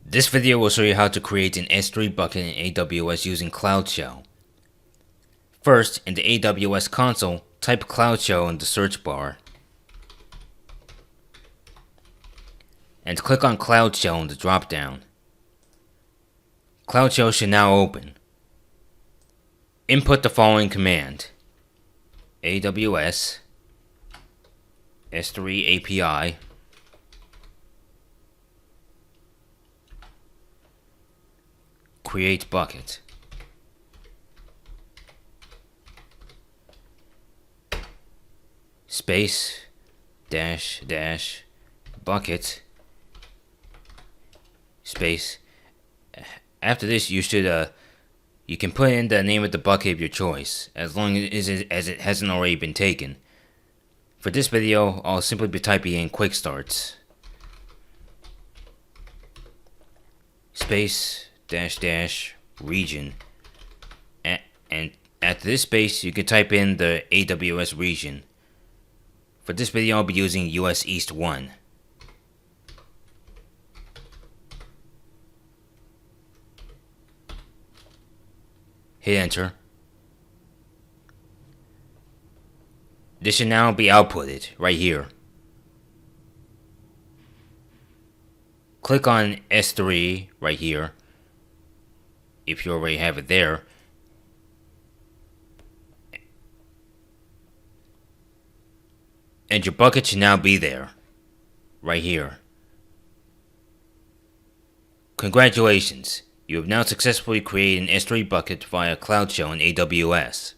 This video will show you how to create an S3 bucket in AWS using CloudShell. First, in the AWS console, type CloudShell in the search bar and click on CloudShell in the drop-down. CloudShell should now open. Input the following command: AWS S3 API create bucket. Space dash dash bucket space. After this, you can put in the name of the bucket of your choice, as long as it hasn't already been taken. For this video, I'll simply be typing in quikStarts. Space dash dash region. And after this space, you can type in the AWS region. For this video, I'll be using US East 1. Hit enter. This should now be outputted right here. Click on S3 right here, if you already have it there. And your bucket should now be there, right here. Congratulations, you have now successfully created an S3 bucket via CloudShell in AWS.